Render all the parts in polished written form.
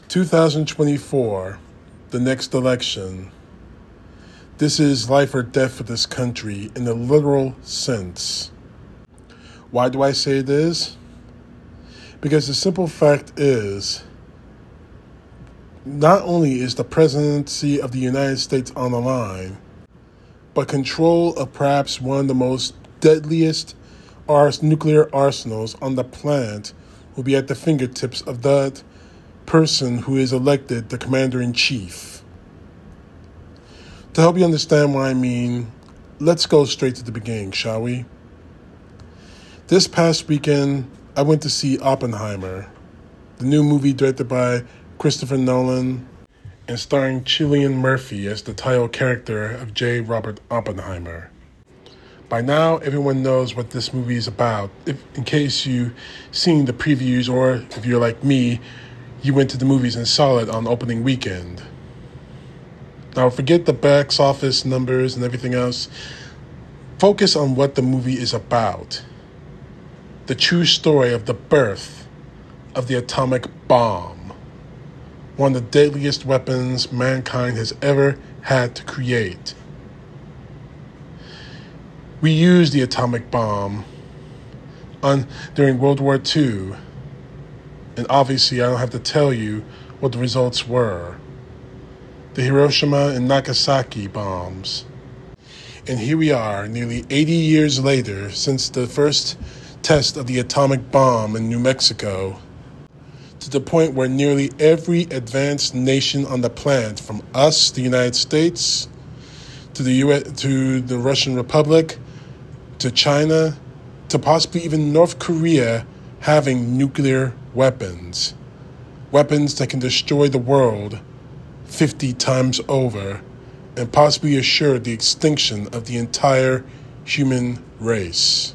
2024, the next election. This is life or death for this country in the literal sense. Why do I say this? Because the simple fact is, not only is the presidency of the United States on the line, but control of perhaps one of the most deadliest nuclear arsenals on the planet will be at the fingertips of that person who is elected the commander-in-chief. To help you understand what I mean, let's go straight to the beginning, shall we? This past weekend, I went to see Oppenheimer, the new movie directed by Christopher Nolan and starring Cillian Murphy as the title character of J. Robert Oppenheimer. By now, everyone knows what this movie is about, in case you've seen the previews, or if you're like me, you went to the movies and saw it on opening weekend. Now, forget the box office numbers and everything else. Focus on what the movie is about. The true story of the birth of the atomic bomb, one of the deadliest weapons mankind has ever had to create. We used the atomic bomb during World War II, and obviously I don't have to tell you what the results were. The Hiroshima and Nagasaki bombs. And here we are, nearly 80 years later, since the first test of the atomic bomb in New Mexico, to the point where nearly every advanced nation on the planet, from us, the United States, to the US, to the Russian Republic, to China, to possibly even North Korea, having nuclear weapons. Weapons that can destroy the world 50 times over and possibly assure the extinction of the entire human race.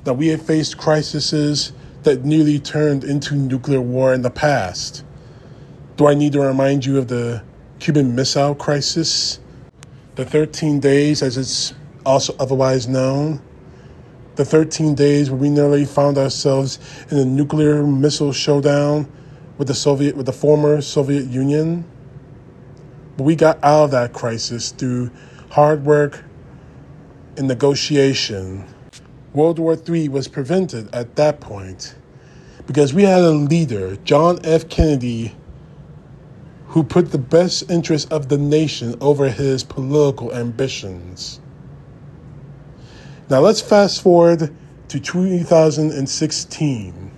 Now, we have faced crises that nearly turned into nuclear war in the past. Do I need to remind you of the Cuban Missile Crisis? The 13 days, as it's also otherwise known. The 13 days where we nearly found ourselves in a nuclear missile showdown with the former Soviet Union. But we got out of that crisis through hard work and negotiation. World War III was prevented at that point because we had a leader, John F. Kennedy, who put the best interest of the nation over his political ambitions. Now let's fast forward to 2016,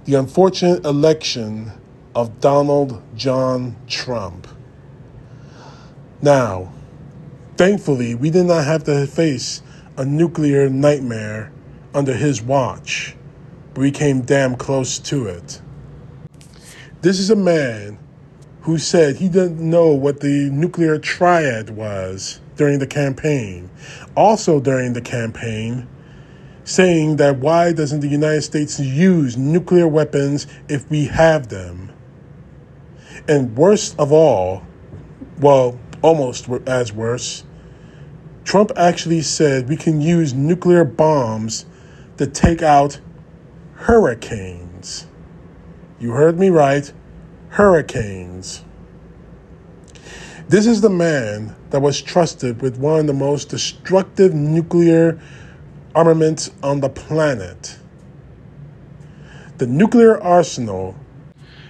the unfortunate election of Donald John Trump. Now, thankfully, we did not have to face a nuclear nightmare under his watch, but we came damn close to it. This is a man who said he didn't know what the nuclear triad was during the campaign. Also during the campaign, saying that why doesn't the United States use nuclear weapons if we have them? And worst of all, well, almost as worse, Trump actually said we can use nuclear bombs to take out hurricanes. You heard me right, hurricanes. This is the man that was trusted with one of the most destructive nuclear armaments on the planet. The nuclear arsenal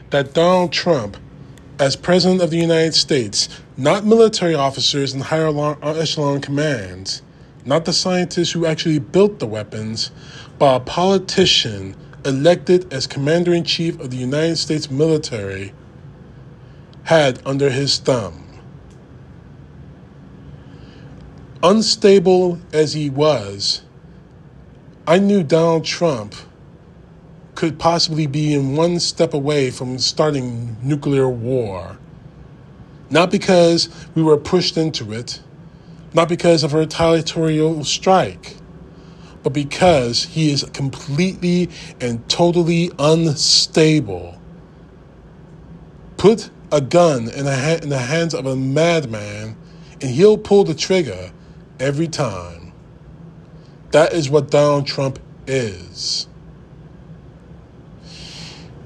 that Donald Trump, as President of the United States, not military officers in higher echelon commands, not the scientists who actually built the weapons, but a politician elected as Commander-in-Chief of the United States military, had under his thumb. Unstable as he was, I knew Donald Trump could possibly be in one step away from starting nuclear war. Not because we were pushed into it, not because of a retaliatory strike, but because he is completely and totally unstable. Put a gun in the hands of a madman and he'll pull the trigger every time. That is what Donald Trump is.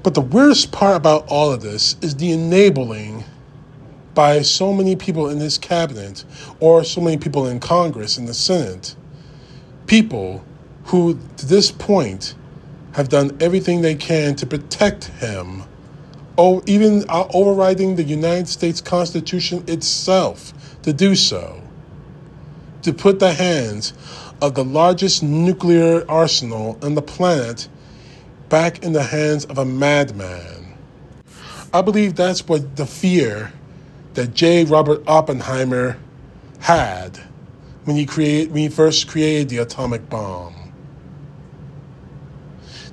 But the worst part about all of this is the enabling by so many people in his cabinet or so many people in Congress and the Senate. People who, to this point, have done everything they can to protect him, or even overriding the United States Constitution itself to do so, to put the hands of the largest nuclear arsenal on the planet back in the hands of a madman. I believe that's what the fear that J. Robert Oppenheimer had when he first created the atomic bomb.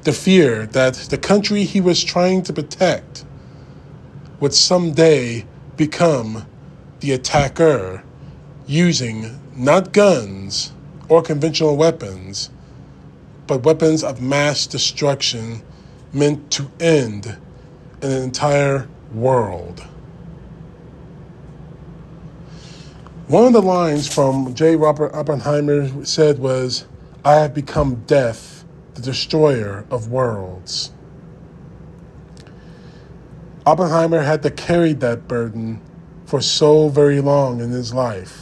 The fear that the country he was trying to protect would someday become the attacker, using not guns or conventional weapons, but weapons of mass destruction meant to end an entire world. One of the lines from J. Robert Oppenheimer said was, "I have become death, the destroyer of worlds." Oppenheimer had to carry that burden for so very long in his life.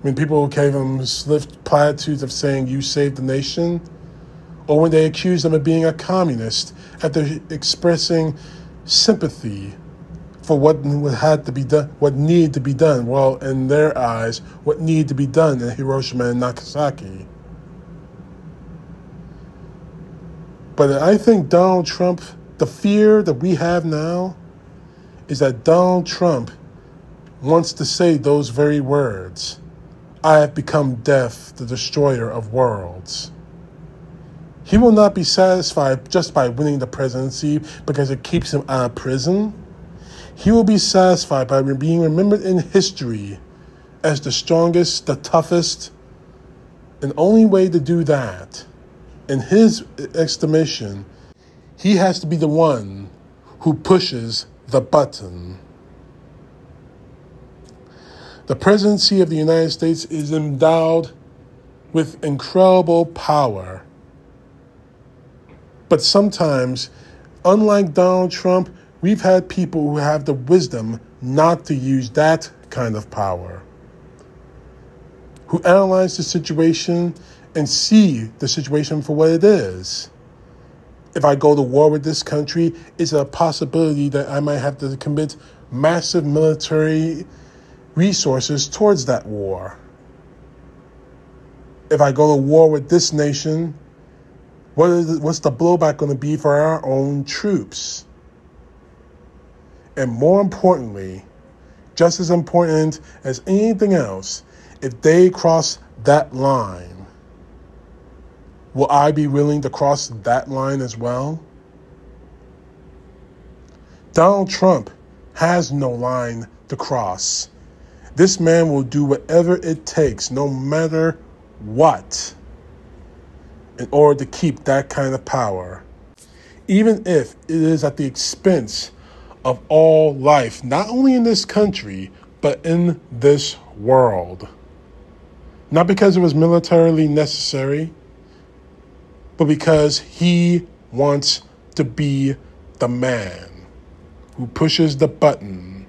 When people gave him swift platitudes of saying, "You saved the nation," or when they accused him of being a communist after expressing sympathy for what had to be done, what needed to be done. Well, in their eyes, what needed to be done in Hiroshima and Nagasaki. But I think Donald Trump, the fear that we have now is that Donald Trump wants to say those very words. "I have become death, the destroyer of worlds." He will not be satisfied just by winning the presidency because it keeps him out of prison. He will be satisfied by being remembered in history as the strongest, the toughest, and only way to do that, in his estimation, he has to be the one who pushes the button. The presidency of the United States is endowed with incredible power. But sometimes, unlike Donald Trump, we've had people who have the wisdom not to use that kind of power, who analyze the situation and see the situation for what it is. If I go to war with this country, is it a possibility that I might have to commit massive military resources towards that war? If I go to war with this nation, what's the blowback going to be for our own troops? And more importantly, just as important as anything else, if they cross that line, will I be willing to cross that line as well? Donald Trump has no line to cross. This man will do whatever it takes, no matter what, in order to keep that kind of power, even if it is at the expense of all life, not only in this country, but in this world. Not because it was militarily necessary, but because he wants to be the man who pushes the button.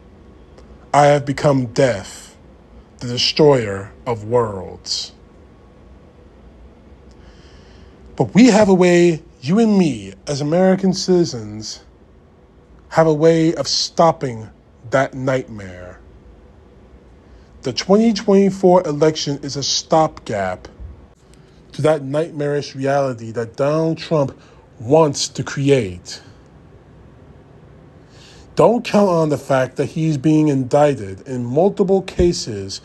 "I have become death, the destroyer of worlds." But we have a way, you and me, as American citizens, have a way of stopping that nightmare. The 2024 election is a stopgap to that nightmarish reality that Donald Trump wants to create. Don't count on the fact that he's being indicted in multiple cases.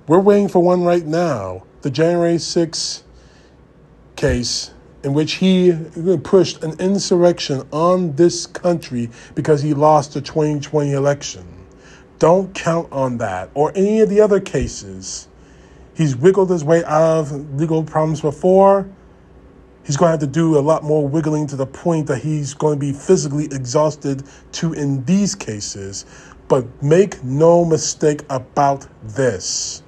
We're waiting for one right now, the January 6th case, in which he pushed an insurrection on this country because he lost the 2020 election. Don't count on that or any of the other cases. He's wiggled his way out of legal problems before. He's going to have to do a lot more wiggling to the point that he's going to be physically exhausted too in these cases. But make no mistake about this.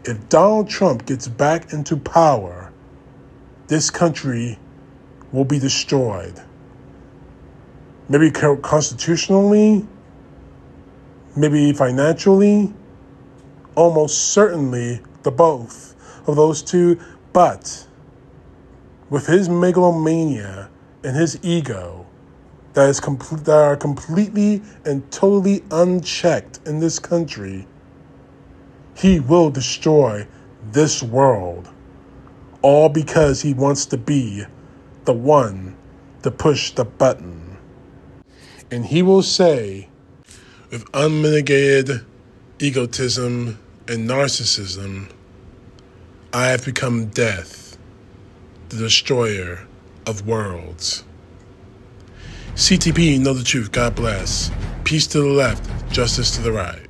If Donald Trump gets back into power, this country will be destroyed. maybe constitutionally, maybe financially, almost certainly the both of those two. But with his megalomania and his ego that are completely and totally unchecked in this country, he will destroy this world, all because he wants to be the one to push the button. And he will say, with unmitigated egotism and narcissism, I have become death, the destroyer of worlds. CTP, know the truth. God bless. Peace to the left, justice to the right.